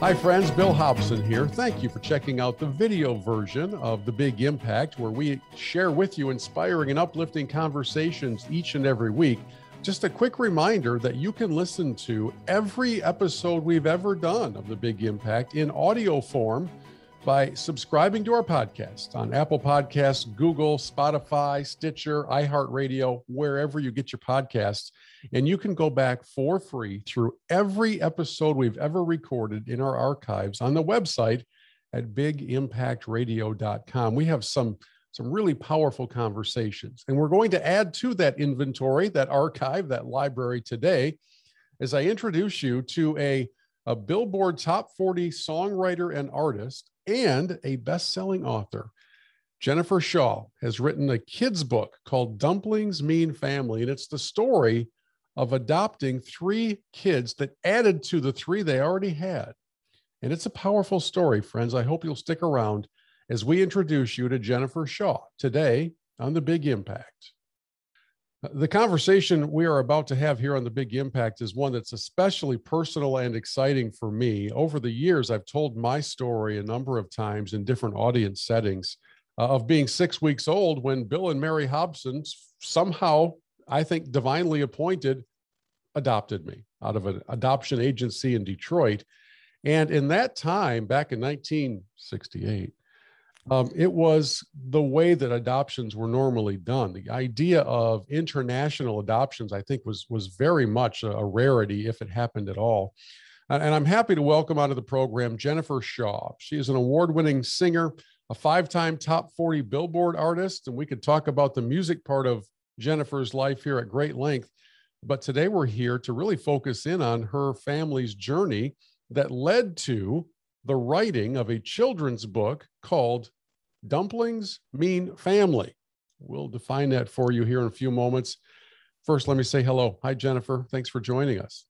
Hi friends, Bill Hobson here. Thank you for checking out the video version of The Big Impact, where we share with you inspiring and uplifting conversations each and every week. Just a quick reminder that you can listen to every episode we've ever done of The Big Impact in audio form by subscribing to our podcast on Apple Podcasts, Google, Spotify, Stitcher, iHeartRadio, wherever you get your podcasts. And you can go back for free through every episode we've ever recorded in our archives on the website at bigimpactradio.com. We have some really powerful conversations, and we're going to add to that inventory, that archive, that library today, as I introduce you to a Billboard Top 40 songwriter and artist and a best-selling author. Jennifer Shaw has written a kid's book called Dumplings Mean Family, and it's the story of adopting 3 kids that added to the 3 they already had. And it's a powerful story, friends. I hope you'll stick around as we introduce you to Jennifer Shaw today on The Big Impact. The conversation we are about to have here on The Big Impact is one that's especially personal and exciting for me. Over the years, I've told my story a number of times in different audience settings of being 6 weeks old when Bill and Mary Hobson somehow, I think divinely appointed, adopted me out of an adoption agency in Detroit. And in that time, back in 1968, it was the way that adoptions were normally done. The idea of international adoptions, I think, was very much a rarity if it happened at all. And I'm happy to welcome onto the program Jennifer Shaw. She is an award-winning singer, a 5-time top 40 Billboard artist, and we could talk about the music part of Jennifer's life here at great length. But today we're here to really focus in on her family's journey that led to the writing of a children's book called Dumplings Mean Family. We'll define that for you here in a few moments. First, let me say hello. Hi, Jennifer. Thanks for joining us.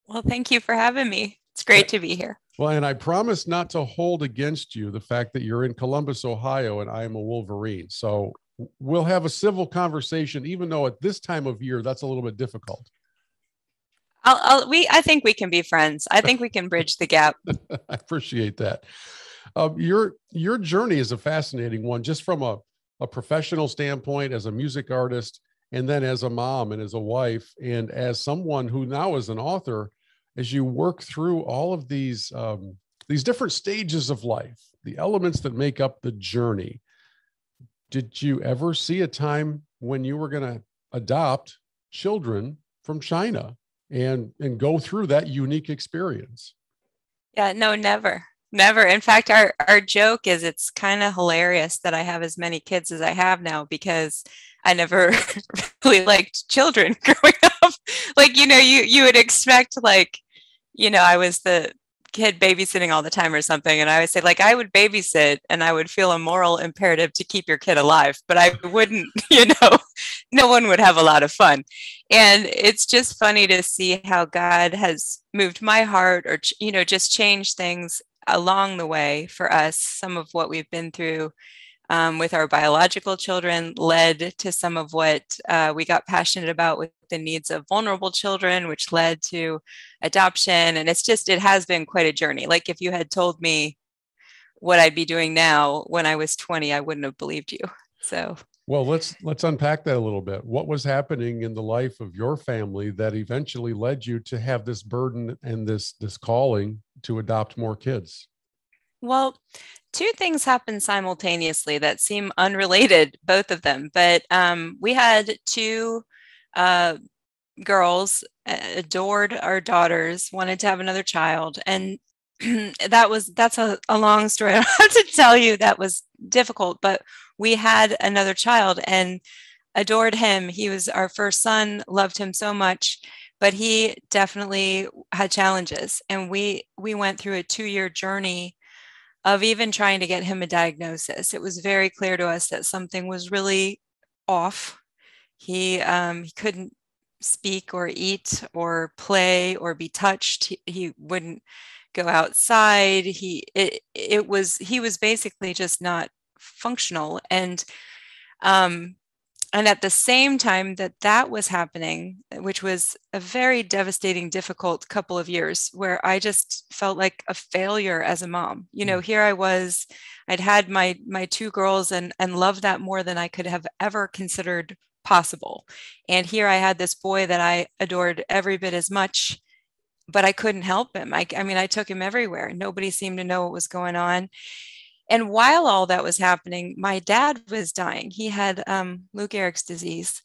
Well, thank you for having me. It's great to be here. Well, and I promise not to hold against you the fact that you're in Columbus, Ohio, and I am a Wolverine. So we'll have a civil conversation, even though at this time of year, that's a little bit difficult. I think we can be friends. I think we can bridge the gap. I appreciate that. Your journey is a fascinating one, just from a professional standpoint, as a music artist, and then as a mom and as a wife, and as someone who now is an author, as you work through all of these different stages of life, the elements that make up the journey. Did you ever see a time when you were going to adopt children from China and go through that unique experience? Yeah, no, never. Never. In fact, our joke is it's kind of hilarious that I have as many kids as I have now, because I never really liked children growing up. Like, you would expect, like, I was the kid babysitting all the time or something. And I would say, like, I would babysit and I would feel a moral imperative to keep your kid alive, but I wouldn't, no one would have a lot of fun. And it's just funny to see how God has moved my heart, or, just changed things along the way for us. Some of what we've been through with our biological children led to some of what we got passionate about with the needs of vulnerable children, which led to adoption. And it has been quite a journey. Like, if you had told me what I'd be doing now when I was 20, I wouldn't have believed you. So, well, let's unpack that a little bit. What was happening in the life of your family that eventually led you to have this burden and this calling to adopt more kids? Well, 2 things happened simultaneously that seem unrelated, both of them. But we had 2 girls, adored our daughters, wanted to have another child. And that's a long story. I don't have to tell you that was difficult, but we had another child and adored him. He was our first son, loved him so much, but he definitely had challenges. And we went through a 2-year journey of even trying to get him a diagnosis. It was very clear to us that something was really off. He couldn't speak or eat or play or be touched. He wouldn't go outside. He was basically just not functional. And And at the same time that that was happening, which was a very devastating, difficult couple of years where I just felt like a failure as a mom. You know, here I was, I'd had my two girls and loved that more than I could have ever considered possible. And here I had this boy that I adored every bit as much, but I couldn't help him. I mean, I took him everywhere. Nobody seemed to know what was going on. And while all that was happening, my dad was dying. He had Lou Gehrig's disease.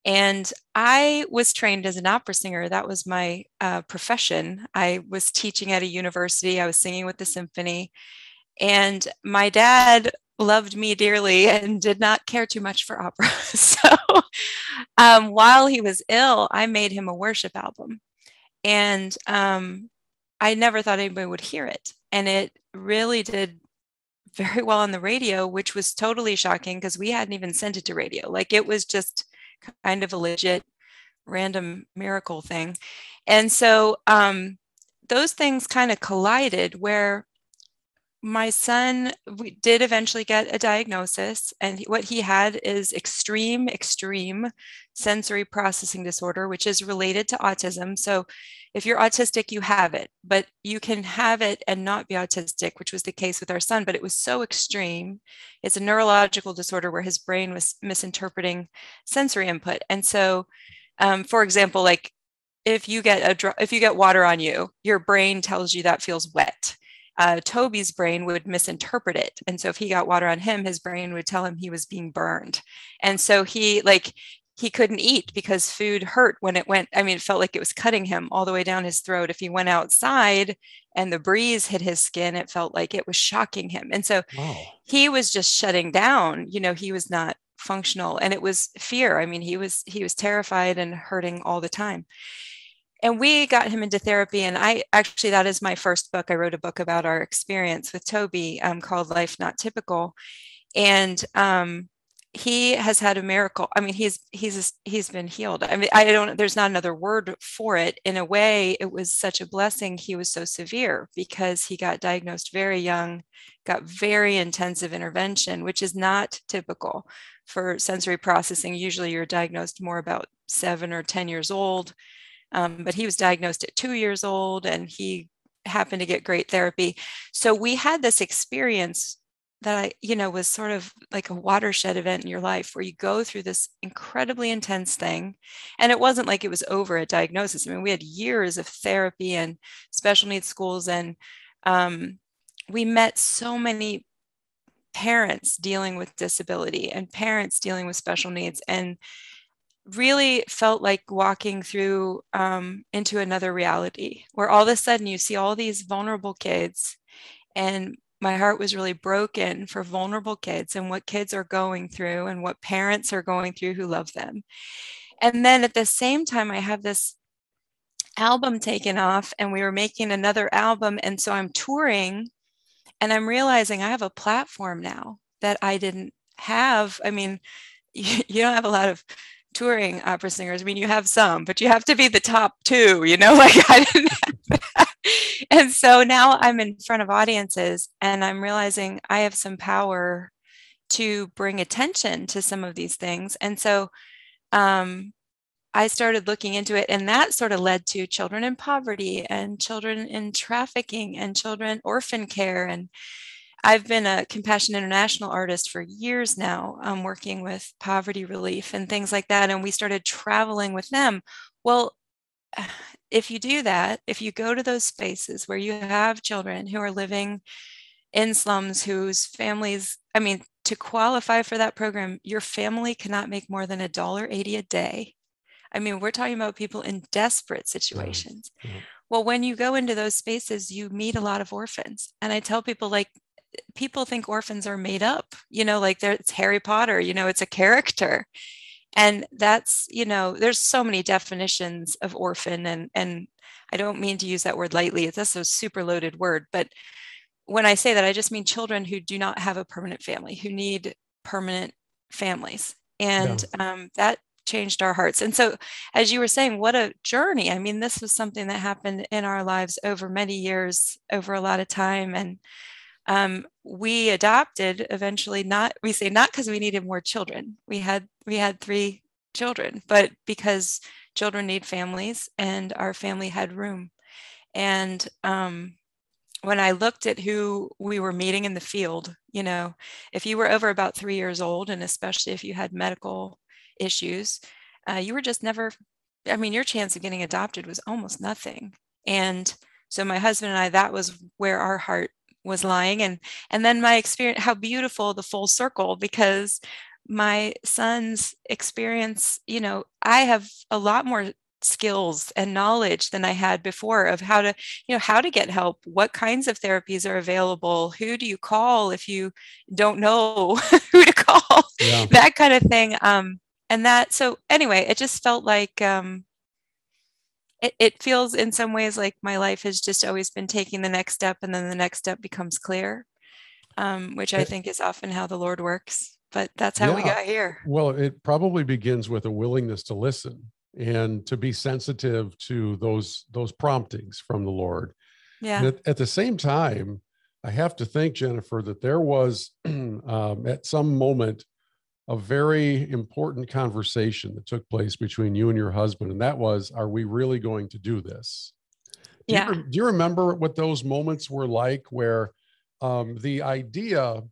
And I was trained as an opera singer. That was my profession. I was teaching at a university. I was singing with the symphony. And my dad loved me dearly and did not care too much for opera. So while he was ill, I made him a worship album. And I never thought anybody would hear it. And it really did very well on the radio, which was totally shocking because we hadn't even sent it to radio. Like it was just kind of a legit random miracle thing. And so those things kind of collided where my son did eventually get a diagnosis, and what he had is extreme sensory processing disorder, which is related to autism. So if you're autistic, you have it, but you can have it and not be autistic, which was the case with our son, but it was so extreme. It's a neurological disorder where his brain was misinterpreting sensory input. And so, for example, like if you get water on you, your brain tells you that feels wet. Toby's brain would misinterpret it. And so if he got water on him, his brain would tell him he was being burned. And so he couldn't eat because food hurt when it went. I mean, it felt like it was cutting him all the way down his throat. If he went outside and the breeze hit his skin, it felt like it was shocking him. And so he was just shutting down. You know, he was not functional, and it was fear. I mean, he was terrified and hurting all the time. And we got him into therapy. And that is my first book. I wrote a book about our experience with Toby called Life Not Typical. And he has had a miracle. I mean, he's been healed. I mean, there's not another word for it. In a way, it was such a blessing. He was so severe because he got diagnosed very young, got very intensive intervention, which is not typical for sensory processing. Usually you're diagnosed more about 7 or 10 years old. But he was diagnosed at 2 years old, and he happened to get great therapy. So we had this experience that was sort of like a watershed event in your life where you go through this incredibly intense thing. And it wasn't like it was over at diagnosis. I mean, we had years of therapy and special needs schools, and we met so many parents dealing with disability and parents dealing with special needs, and really felt like walking through into another reality where all of a sudden you see all these vulnerable kids. And my heart was really broken for vulnerable kids and what kids are going through and what parents are going through who love them. And then at the same time, I have this album taken off, and we were making another album. And so I'm touring, and I'm realizing I have a platform now that I didn't have. I mean, you don't have a lot of touring opera singers. I mean, you have some, but you have to be the top 2, like I didn't have that. And so now I'm in front of audiences, and I'm realizing I have some power to bring attention to some of these things. And so I started looking into it, and that sort of led to children in poverty and children in trafficking and children orphan care. And I've been a Compassion International artist for years now, working with poverty relief and things like that. And we started traveling with them. Well, if you do that, if you go to those spaces where you have children who are living in slums, whose families, I mean, to qualify for that program, your family cannot make more than $1.80 a day. I mean, we're talking about people in desperate situations. Well, when you go into those spaces, you meet a lot of orphans. And I tell people, like, people think orphans are made up, like it's Harry Potter, it's a character. And that's, there's so many definitions of orphan. And I don't mean to use that word lightly. That's a super loaded word. But when I say that, I just mean children who do not have a permanent family, who need permanent families. And that changed our hearts. And so, as you were saying, what a journey. I mean, this was something that happened in our lives over many years, over a lot of time. And We adopted eventually, not because we needed more children. We had 3 children, but because children need families and our family had room. And when I looked at who we were meeting in the field, if you were over about 3 years old, and especially if you had medical issues, you were just never, your chance of getting adopted was almost nothing. And so my husband and I, that was where our heart was lying. And then my experience, how beautiful the full circle, because my son's experience, I have a lot more skills and knowledge than I had before of how to get help, what kinds of therapies are available, who do you call if you don't know who to call, Yeah. that kind of thing. So anyway, it just felt like, it feels in some ways like my life has just always been taking the next step, and then the next step becomes clear, which I think is often how the Lord works. But that's how we got here. Well, it probably begins with a willingness to listen and to be sensitive to those promptings from the Lord. Yeah. At the same time, I have to think, Jennifer, that there was at some moment a very important conversation that took place between you and your husband, and that was, are we really going to do this? Do you remember what those moments were like, where the idea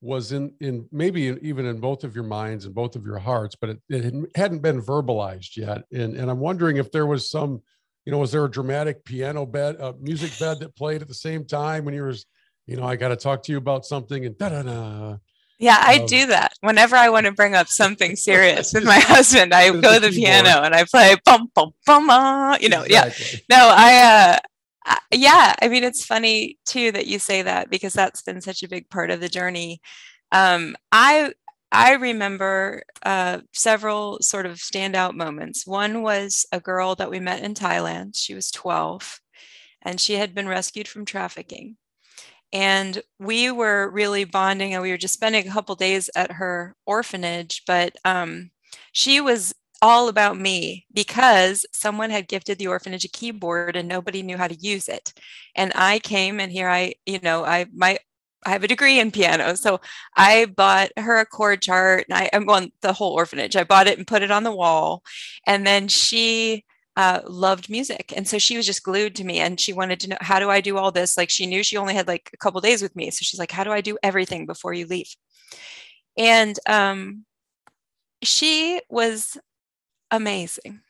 was in maybe even in both of your minds and both of your hearts, but it hadn't been verbalized yet? And I'm wondering if there was some, was there a dramatic piano bed, music bed that played at the same time when you were, I got to talk to you about something, and da-da-da. Yeah, I do that. Whenever I want to bring up something serious with my husband, I go to the piano and I play bum, bum, bum, Exactly. yeah. No, it's funny too that you say that, because that's been such a big part of the journey. I remember several sort of standout moments. One was a girl that we met in Thailand. She was 12 and she had been rescued from trafficking. And we were really bonding, and we were just spending a couple days at her orphanage. But she was all about me, because someone had gifted the orphanage a keyboard and nobody knew how to use it. And I came, and here I have a degree in piano. So I bought her a chord chart, and I'm on the whole orphanage. I bought it and put it on the wall. And then she loved music. And so she was just glued to me, and she wanted to know, how do I do all this? Like, she knew she only had like a couple days with me. So she's like, how do I do everything before you leave? And she was amazing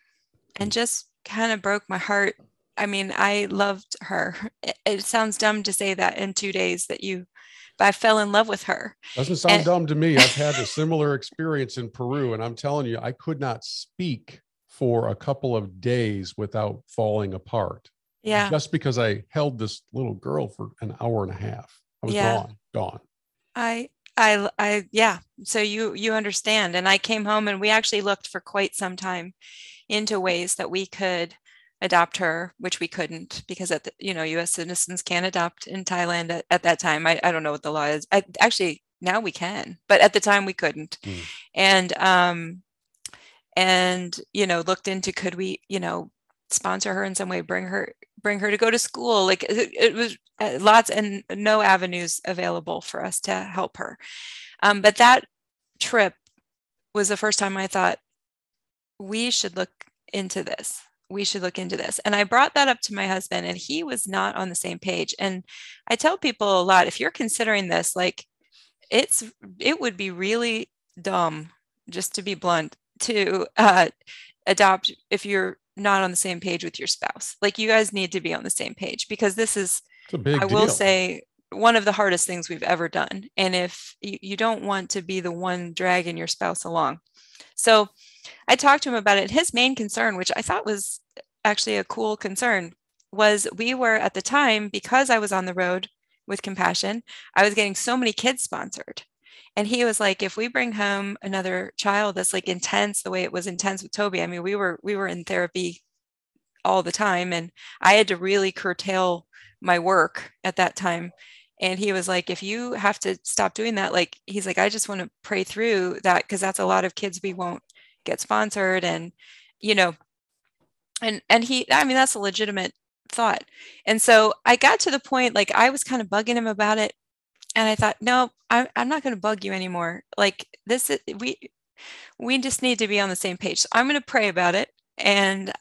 and just kind of broke my heart. I loved her. It sounds dumb to say that in 2 days but I fell in love with her. Doesn't sound dumb to me. I've had a similar experience in Peru, and I'm telling you, I could not speak for a couple of days without falling apart. Yeah. Just because I held this little girl for an hour and a half. I was gone. Yeah. So you understand. And I came home, and we actually looked for quite some time into ways that we could adopt her, which we couldn't, because U.S. citizens can't adopt in Thailand at that time. I don't know what the law is. Actually, now we can, but at the time we couldn't. And looked into, could we, sponsor her in some way, bring her to go to school. Like, it was lots and no avenues available for us to help her. But that trip was the first time I thought, we should look into this. And I brought that up to my husband, and he was not on the same page. And I tell people a lot, if you're considering this, like, it would be really dumb, just to be blunt, to adopt if you're not on the same page with your spouse. Like, you guys need to be on the same page, because this is, I will say, one of the hardest things we've ever done. And if you don't want to be the one dragging your spouse along. So I talked to him about it. And his main concern, which I thought was actually a cool concern, was we were at the time, because I was on the road with Compassion, I was getting so many kids sponsored. And he was like, if we bring home another child that's like intense the way it was intense with Toby, we were in therapy all the time, and I had to really curtail my work at that time. And he was like, if you have to stop doing that, like, he's like, I just want to pray through that, because that's a lot of kids we won't get sponsored. And, and he, that's a legitimate thought. And so I got to the point, like I was kind of bugging him about it. And I thought, no, I'm not going to bug you anymore. Like this is, we just need to be on the same page. So I'm going to pray about it. And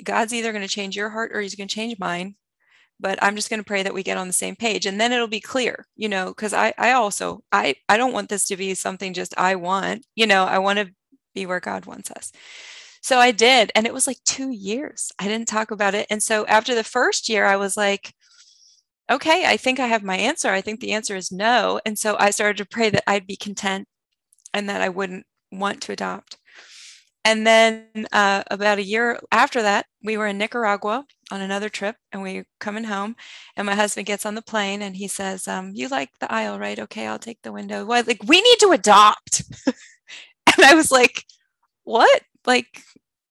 God's either going to change your heart or he's going to change mine. But I'm just going to pray that we get on the same page, and then it'll be clear, because I don't want this to be something just I want, I want to be where God wants us. So I did. And it was like 2 years. I didn't talk about it. And so after the first year, I was like, okay, I think I have my answer. I think the answer is no. And so I started to pray that I'd be content and that I wouldn't want to adopt. And then about a year after that, we were in Nicaragua on another trip, and we were coming home, and my husband gets on the plane and he says, you like the aisle, right? Okay, I'll take the window. Well, like, we need to adopt. And I was like, what? Like,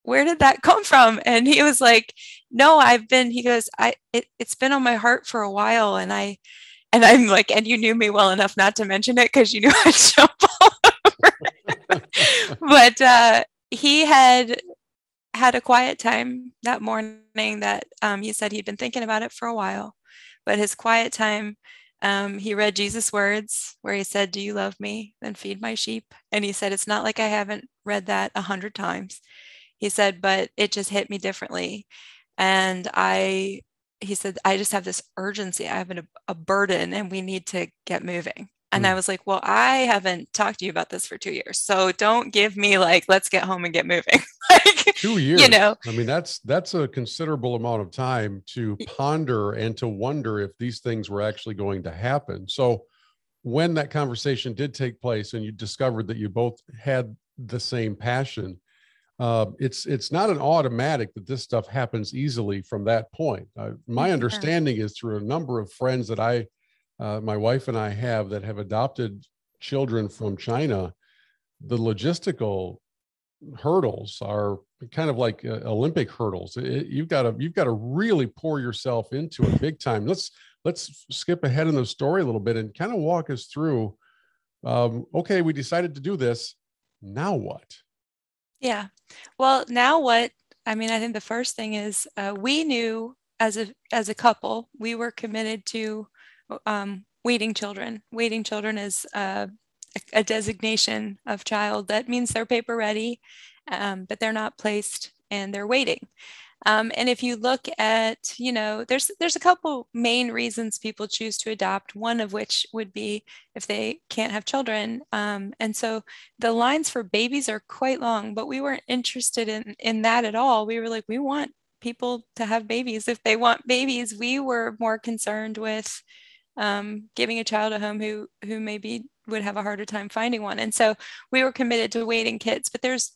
where did that come from? And he was like, no, he goes, it's been on my heart for a while. And I'm like, and you knew me well enough not to mention it because you knew I'd jump all over. But he had a quiet time that morning that he said he'd been thinking about it for a while. But his quiet time, he read Jesus' words where he said, do you love me? Then feed my sheep. And he said, it's not like I haven't read that 100 times. He said, but it just hit me differently. And he said, I just have this urgency. I have a burden and we need to get moving. And I was like, well, I haven't talked to you about this for 2 years. So don't give me like, let's get home and get moving. Like, 2 years. I mean, that's a considerable amount of time to ponder and to wonder if these things were actually going to happen. So when that conversation did take place and you discovered that you both had the same passion, it's not an automatic that this stuff happens easily from that point. My understanding is through a number of friends that my wife and I have that have adopted children from China, the logistical hurdles are kind of like Olympic hurdles. You've got to really pour yourself into it big time. Let's skip ahead in the story a little bit and kind of walk us through. Okay, we decided to do this. Now what? Yeah. Well, now what? I mean, I think the first thing is we knew as a couple, we were committed to waiting children. Waiting children is a designation of child that means they're paper ready, but they're not placed and they're waiting. And if you look at, there's a couple main reasons people choose to adopt, one of which would be if they can't have children. And so the lines for babies are quite long, but we weren't interested in that at all. We were like, we want people to have babies. If they want babies, we were more concerned with giving a child a home who maybe would have a harder time finding one. And so we were committed to waiting kids, but there's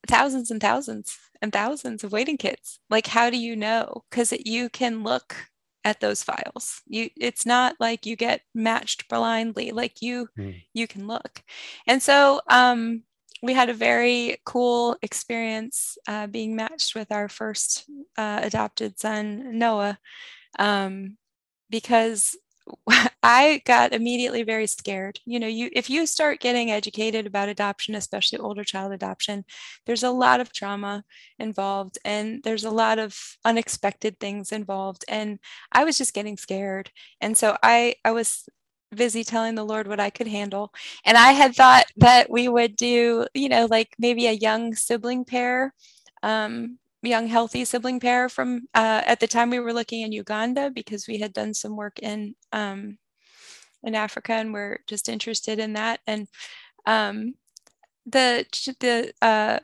thousands and thousands and thousands of waiting kids. Like, how do you know? Because you can look at those files. It's not like you get matched blindly. Like you can look. And so we had a very cool experience being matched with our first adopted son, Noah, because I got immediately very scared. If you start getting educated about adoption, especially older child adoption, there's a lot of trauma involved and there's a lot of unexpected things involved. And I was just getting scared. And so I was busy telling the Lord what I could handle. And I had thought that we would do, like maybe a young sibling pair, young healthy sibling pair from at the time we were looking in Uganda because we had done some work in Africa and we're just interested in that. And the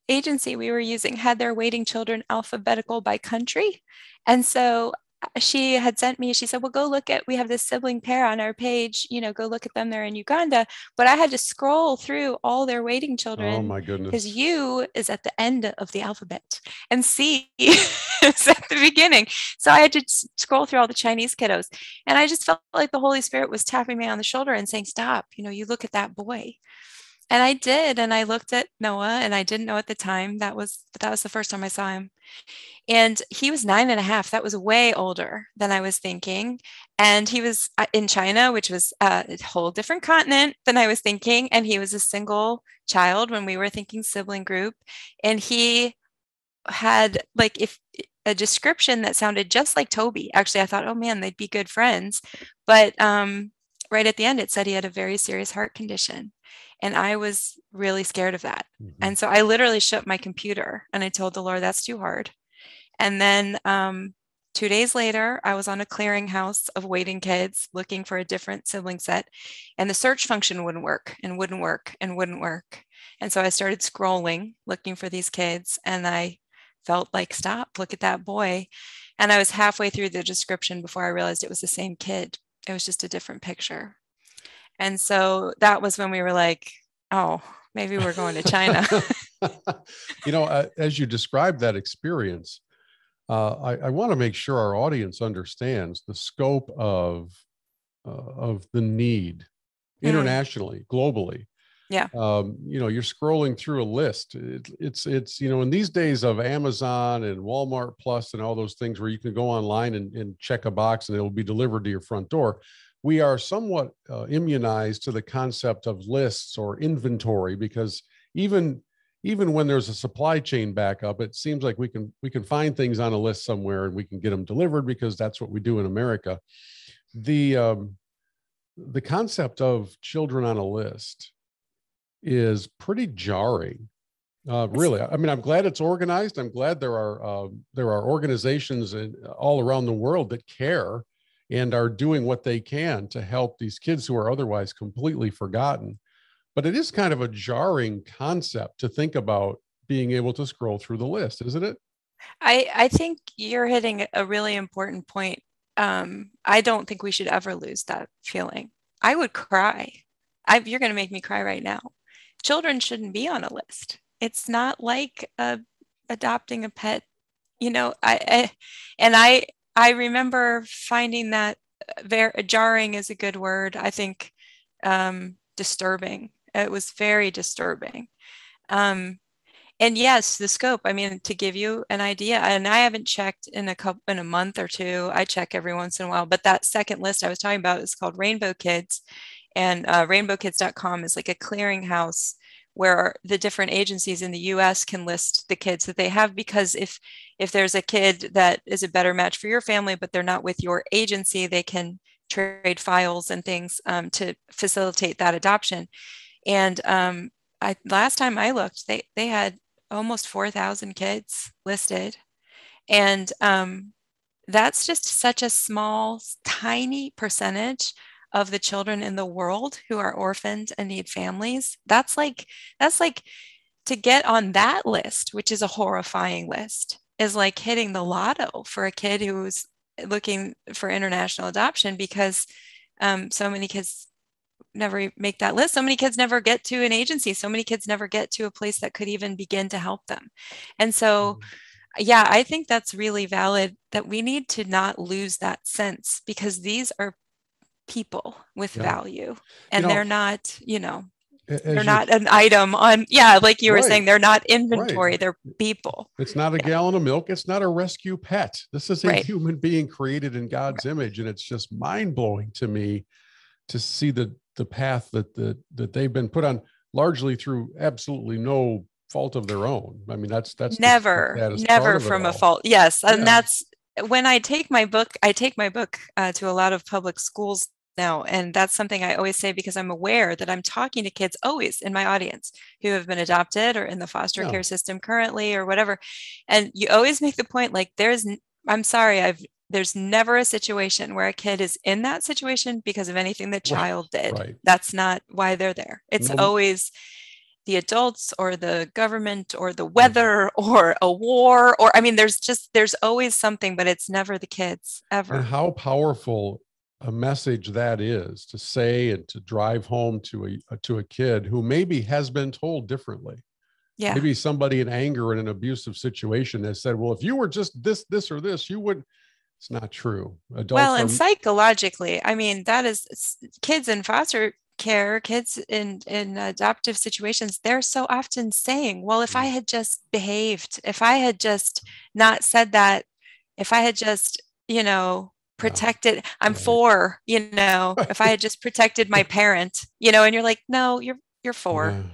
agency we were using had their waiting children alphabetical by country. And so she had sent me, she said, well, we have this sibling pair on our page, go look at them. They're in Uganda. But I had to scroll through all their waiting children. Oh my goodness. Because U is at the end of the alphabet and C is at the beginning. So I had to scroll through all the Chinese kiddos. And I just felt like the Holy Spirit was tapping me on the shoulder and saying, stop, you look at that boy. And I did. And I looked at Noah and I didn't know at the time that was the first time I saw him. And he was 9.5. That was way older than I was thinking. And he was in China, which was a whole different continent than I was thinking. And he was a single child when we were thinking sibling group. And he had a description that sounded just like Toby. Actually, I thought, oh man, they'd be good friends. But right at the end, it said he had a very serious heart condition. And I was really scared of that. Mm-hmm. And so I literally shut my computer and I told the Lord, that's too hard. And then 2 days later, I was on a clearinghouse of waiting kids looking for a different sibling set. And the search function wouldn't work and wouldn't work and wouldn't work. And so I started scrolling, looking for these kids. And I felt like, stop, look at that boy. And I was halfway through the description before I realized it was the same kid. It was just a different picture. And so that was when we were like, oh, maybe we're going to China. As you described that experience, I want to make sure our audience understands the scope of the need internationally, globally. Yeah. You're scrolling through a list. It's in these days of Amazon and Walmart Plus and all those things where you can go online and check a box and it will be delivered to your front door. We are somewhat immunized to the concept of lists or inventory, because even when there's a supply chain backup, it seems like we can find things on a list somewhere and we can get them delivered because that's what we do in America. The concept of children on a list is pretty jarring. Really. I mean, I'm glad it's organized. I'm glad there are organizations all around the world that care and are doing what they can to help these kids who are otherwise completely forgotten. But it is kind of a jarring concept to think about being able to scroll through the list, isn't it? I think you're hitting a really important point. I don't think we should ever lose that feeling. I would cry. You're going to make me cry right now. Children shouldn't be on a list. It's not like adopting a pet. I remember finding that very jarring is a good word. I think disturbing. It was very disturbing. And yes, the scope, I mean, to give you an idea, and I haven't checked in a month or two. I check every once in a while, but that second list I was talking about is called Rainbow Kids, and rainbowkids.com is like a clearinghouse where the different agencies in the US can list the kids that they have, because if there's a kid that is a better match for your family, but they're not with your agency, they can trade files and things to facilitate that adoption. And last time I looked, they had almost 4,000 kids listed. And that's just such a small, tiny percentage of the children in the world who are orphaned and need families. That's like to get on that list, which is a horrifying list, is like hitting the lotto for a kid who's looking for international adoption, because so many kids never make that list. So many kids never get to an agency. So many kids never get to a place that could even begin to help them. And so, yeah, I think that's really valid, that we need to not lose that sense, because these are people with value, and they're not, they're not an item on, like you were saying, they're not inventory, they're people. It's not a gallon of milk. It's not a rescue pet. This is a human being created in God's image. And it's just mind-blowing to me to see the path that they've been put on, largely through absolutely no fault of their own. I mean, that's never from a fault. Yes. And that's when I take my book to a lot of public schools now. And that's something I always say, because I'm aware that I'm talking to kids always in my audience who have been adopted or in the foster care system currently or whatever. And you always make the point, like, there's never a situation where a kid is in that situation because of anything the child did. Right. That's not why they're there. It's always the adults or the government or the weather or a war, or, I mean, there's always something, but it's never the kids, ever. And how powerful a message that is to say and to drive home to a kid who maybe has been told differently. Yeah. Maybe somebody in anger in an abusive situation has said, well, if you were just this or this, you would. It's not true. And psychologically, I mean, that is kids in foster care, kids in adoptive situations, they're so often saying, well, if I had just behaved, if I had just not said that, if I had just, protected, if I had just protected my parent, and you're like, no, you're four.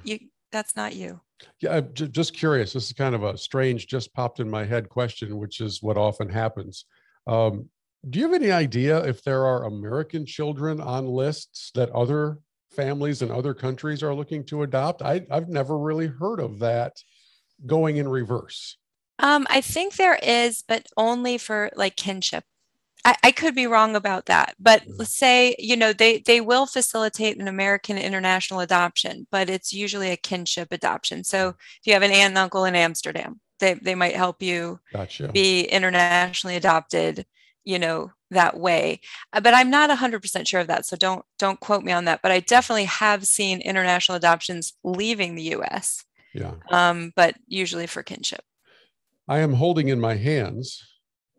That's not you. Yeah, I'm just curious. This is kind of a strange, just popped in my head question, which is what often happens. Um, do you have any idea if there are American children on lists that other families in other countries are looking to adopt? I've never really heard of that going in reverse. I think there is, but only for like kinship. I could be wrong about that, but Yeah. let's say, they will facilitate an American international adoption, but it's usually a kinship adoption. So if you have an aunt and uncle in Amsterdam, they might help you Gotcha. be internationally adopted, that way. But I'm not 100% sure of that, so don't quote me on that. But I definitely have seen international adoptions leaving the U.S., Yeah. but usually for kinship. I am holding in my hands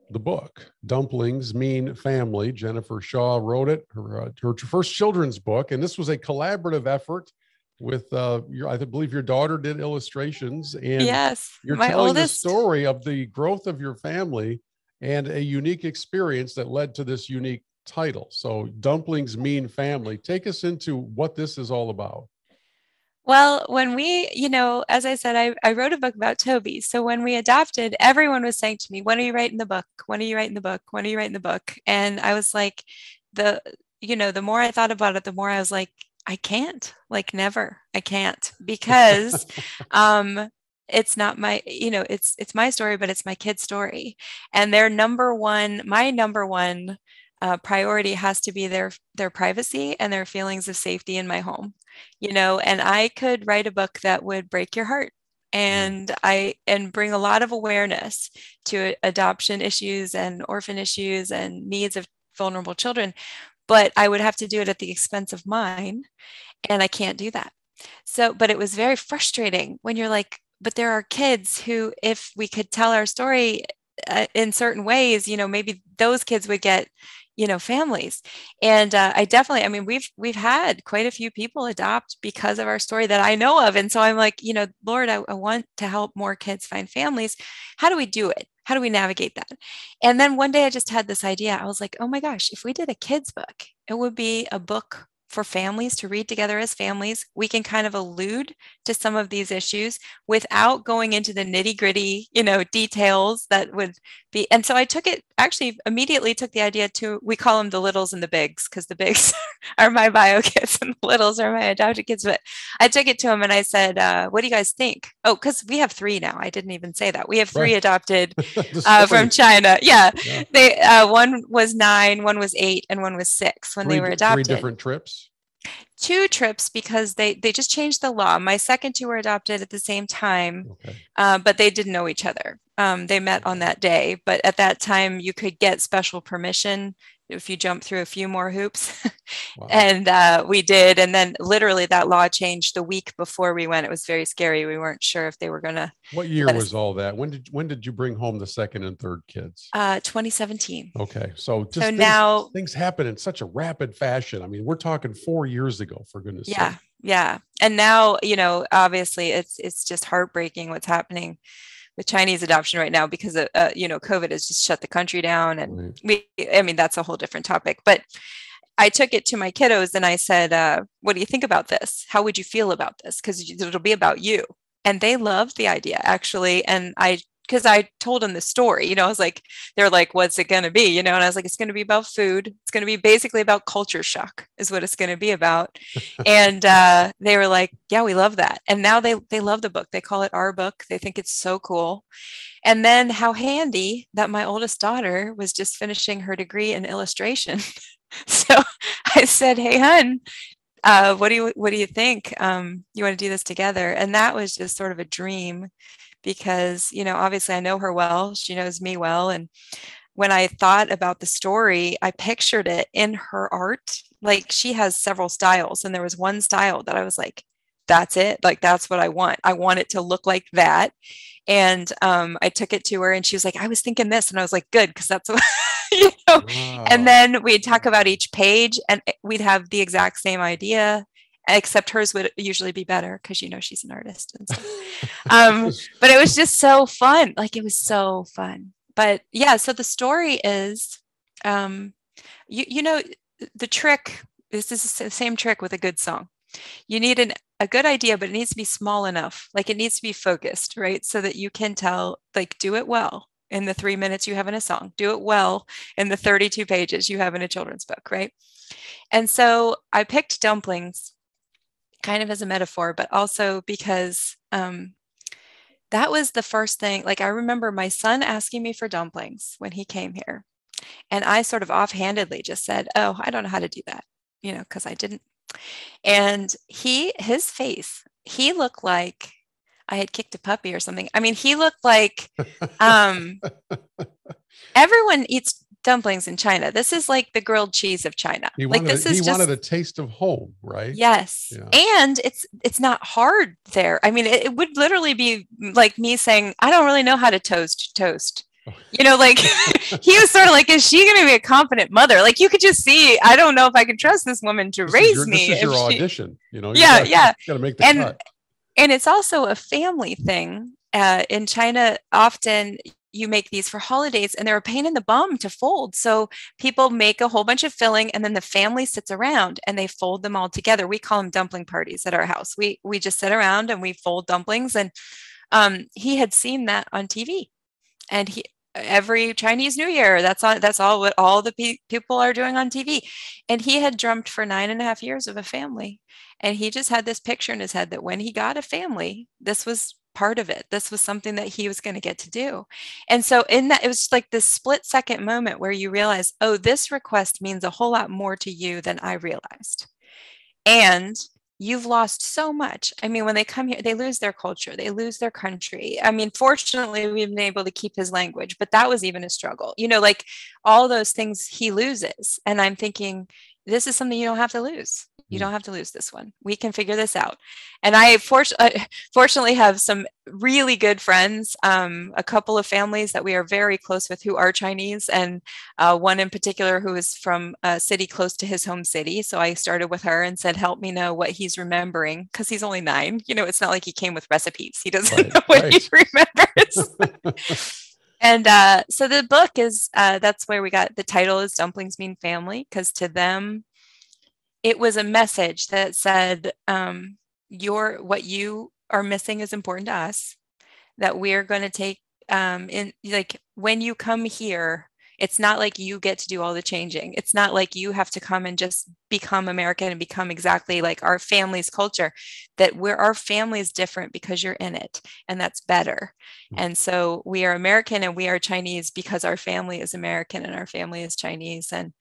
the book, Dumplings Mean Family. Jennifer Shaw wrote it, her first children's book. And this was a collaborative effort with, I believe your daughter did illustrations, and Yes, you're my telling the oldest. story of the growth of your family and a unique experience that led to this unique title. So Dumplings Mean Family. Take us into what this is all about. Well, when we, as I said, I wrote a book about Toby. So when we adopted, everyone was saying to me, when are you writing the book? When are you writing the book? When are you writing the book? And I was like, the more I thought about it, the more I was like, I can't, like never, I can't, because it's not my, it's my story, but it's my kid's story. And my number one priority has to be their privacy and their feelings of safety in my home. And I could write a book that would break your heart, and bring a lot of awareness to adoption issues and orphan issues and needs of vulnerable children, but I would have to do it at the expense of mine, and I can't do that. So, but it was very frustrating when you're like, but there are kids who, if we could tell our story in certain ways, maybe those kids would get, families. And I mean, we've had quite a few people adopt because of our story that I know of. And so I'm like, Lord, I want to help more kids find families. How do we do it? How do we navigate that? And then one day I just had this idea. I was like, oh my gosh, if we did a kids book, it would be a book for families to read together as families. We can kind of allude to some of these issues without going into the nitty gritty, details that would be. And so I actually immediately took the idea to, we call them the littles and the bigs, because the bigs are my bio kids and the littles are my adopted kids. But I took it to them and I said, what do you guys think? Oh, because we have 3 now. I didn't even say that. We have 3 Right. adopted from China. Yeah. Yeah. They, one was 9, one was 8, and one was 6 when they were adopted. 3 different trips. 2 trips, because they just changed the law. My second 2 were adopted at the same time, Okay. but they didn't know each other. They met on that day, but at that time you could get special permission if you jump through a few more hoops. Wow. And we did. And then literally that law changed the week before we went. It was very scary. We weren't sure if they were going to. What year was all that? When did you bring home the second and third kids? 2017. Okay. So now things happen in such a rapid fashion. I mean, we're talking 4 years ago, for goodness sake. Yeah. Yeah. And now, obviously it's just heartbreaking what's happening with Chinese adoption right now, because COVID has just shut the country down. And Right. that's a whole different topic. But I took it to my kiddos and I said, what do you think about this? How would you feel about this? Because it'll be about you. And they loved the idea, actually. And because I told them the story, I was like, they're like, what's it going to be? And I was like, it's going to be about food. It's going to be basically about culture shock is what it's going to be about. And they were like, yeah, we love that. And now they love the book. They call it our book. They think it's so cool. And then how handy that my oldest daughter was just finishing her degree in illustration. So I said, hey, hun, what do you think? You want to do this together? And that was just sort of a dream, because, obviously I know her well, she knows me well. And when I thought about the story, I pictured it in her art. Like, she has several styles, and there was one style that I was like, that's it. Like, that's what I want. I want it to look like that. And I took it to her and she was like, I was thinking this. And I was like, good, because that's what, Wow. And then we'd talk about each page and we'd have the exact same idea, except hers would usually be better because, she's an artist and stuff. But it was just so fun. Like, it was so fun. But yeah, so the story is, the trick, this is the same trick with a good song. You need a good idea, but it needs to be small enough. Like it needs to be focused, right? So that you can tell, like, do it well in the 3 minutes you have in a song, do it well in the 32 pages you have in a children's book, right? And so I picked dumplings kind of as a metaphor, but also because that was the first thing. Like I remember my son asking me for dumplings when he came here. And I sort of offhandedly just said, oh, I don't know how to do that, because I didn't. And his face, he looked like I had kicked a puppy or something. I mean, he looked like everyone eats dumplings in China. This is like the grilled cheese of China. He wanted a taste of home, right? Yes. Yeah. And it's not hard there. I mean, it would literally be like me saying, I don't really know how to toast. Like he was sort of like, is she going to be a competent mother? Like you could just see, I don't know if I can trust this woman to raise me. This is your audition, Yeah. Got to make the cut. And it's also a family thing. In China, often you make these for holidays and they're a pain in the bum to fold. So people make a whole bunch of filling and then the family sits around and they fold them all together. We call them dumpling parties at our house. We just sit around and we fold dumplings. And he had seen that on TV. And every Chinese New Year, that's all what all the people are doing on TV. And he had dreamt for 9.5 years of a family. And he just had this picture in his head that when he got a family, this was part of it. This was something that he was going to get to do. And so in that, it was like this split second moment where you realize, oh, this request means a whole lot more to you than I realized. And you've lost so much. I mean, when they come here, they lose their culture, they lose their country. I mean, fortunately, we've been able to keep his language, but that was even a struggle. Like all those things he loses. And I'm thinking, this is something you don't have to lose. You don't have to lose this one. We can figure this out. And I fortunately have some really good friends, a couple of families that we are very close with who are Chinese, and one in particular who is from a city close to his home city. So I started with her and said, help me know what he's remembering, because he's only 9. It's not like he came with recipes. He doesn't know what he remembers. And so the book is, that's where we got the title is Dumplings Mean Family, because to them, it was a message that said, what you are missing is important to us, that we're going to take when you come here, it's not like you get to do all the changing. It's not like you have to come and just become American and become exactly like our family's culture, that our family is different because you're in it, and that's better. And so we are American and we are Chinese because our family is American and our family is Chinese. And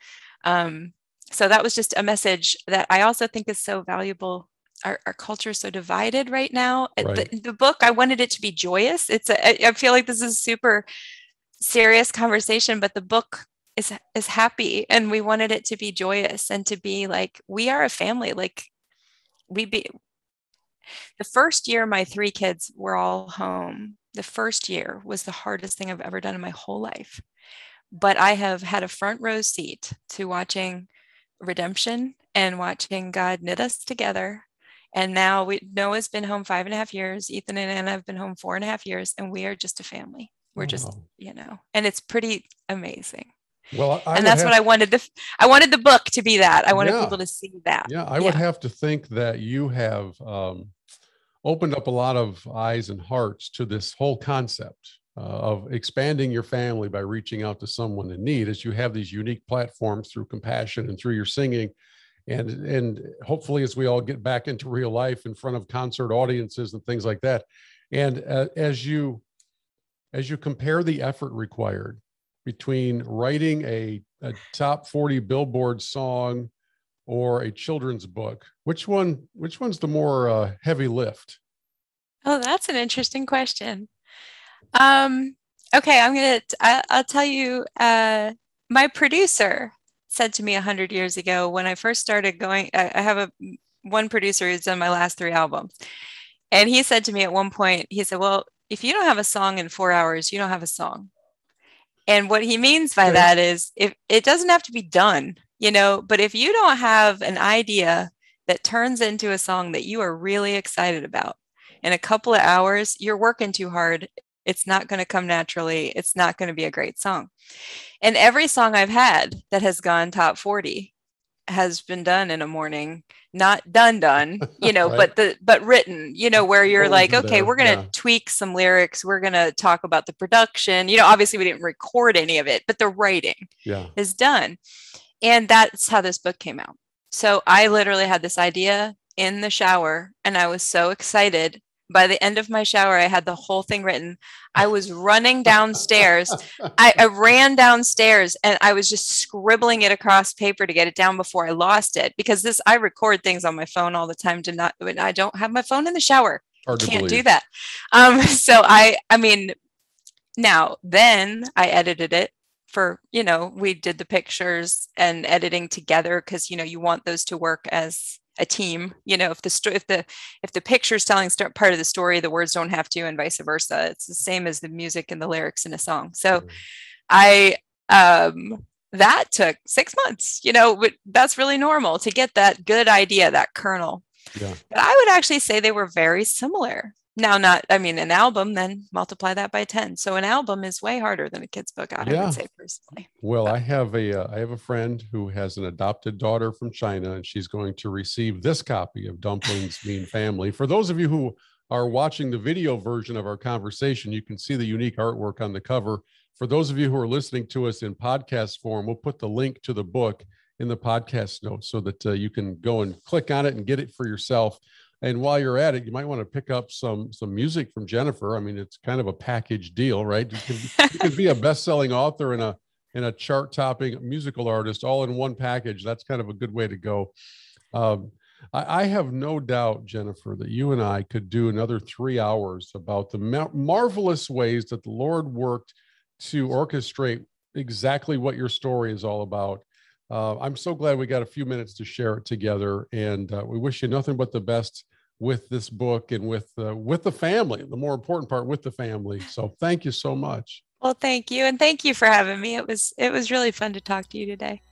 so that was just a message that I also think is so valuable. Our culture is so divided right now. Right. The book, I wanted it to be joyous. I feel like this is a super serious conversation, but the book is happy, and we wanted it to be joyous and to be like, we are a family. Like the first year my 3 kids were all home, the first year was the hardest thing I've ever done in my whole life. But I have had a front row seat to watching redemption and watching God knit us together. And now Noah's been home 5.5 years. Ethan and Anna have been home 4.5 years, and we are just a family. We're just, and it's pretty amazing. Well, that's what I wanted. I wanted the book to be that. I wanted people to see that. Yeah, I would have to think that you have opened up a lot of eyes and hearts to this whole concept of expanding your family by reaching out to someone in need, as you have these unique platforms through compassion and through your singing. And hopefully, as we all get back into real life in front of concert audiences and things like that. And as you compare the effort required between writing a top 40 Billboard song or a children's book, which one's the more heavy lift? Oh, that's an interesting question. Okay, I'll tell you, my producer said to me 100 years ago when I first started going, I have one producer who's done my last 3 albums. And he said to me at one point, he said, well, if you don't have a song in 4 hours, you don't have a song. And what he means by that is, if it doesn't have to be done, but if you don't have an idea that turns into a song that you are really excited about in a couple of hours, you're working too hard. It's not going to come naturally. It's not going to be a great song. And every song I've had that has gone top 40 has been done in a morning, not done, Right. but written, where you're Goals like, are okay, there. we're going to Yeah. tweak some lyrics. We're going to talk about the production. Obviously we didn't record any of it, but the writing Yeah. is done. And that's how this book came out. So I literally had this idea in the shower and I was so excited. By the end of my shower, I had the whole thing written. I was running downstairs. I ran downstairs and I was just scribbling it across paper to get it down before I lost it, because I record things on my phone all the time. I don't have my phone in the shower. Hard to Can't believe. do that. So I mean, now then I edited it for, we did the pictures and editing together, because, you want those to work as a team. If the picture is telling part of the story, the words don't have to, and vice versa. It's the same as the music and the lyrics in a song. So I that took 6 months. But that's really normal to get that good idea, that kernel. Yeah. But I would actually say they were very similar. Now, an album, then multiply that by 10. So an album is way harder than a kid's book, I would say personally. Well, I have a friend who has an adopted daughter from China, and she's going to receive this copy of Dumplings Mean Family. For those of you who are watching the video version of our conversation, you can see the unique artwork on the cover. For those of you who are listening to us in podcast form, we'll put the link to the book in the podcast notes so that you can go and click on it and get it for yourself. And while you're at it, you might want to pick up some music from Jennifer. I mean, it's kind of a package deal, right? You can be a best-selling author and a chart-topping musical artist all in one package. That's kind of a good way to go. I have no doubt, Jennifer, that you and I could do another 3 hours about the marvelous ways that the Lord worked to orchestrate exactly what your story is all about. I'm so glad we got a few minutes to share it together, and we wish you nothing but the best with this book and with the family, the more important part, with the family. So thank you so much. Well, thank you. And thank you for having me. It was really fun to talk to you today.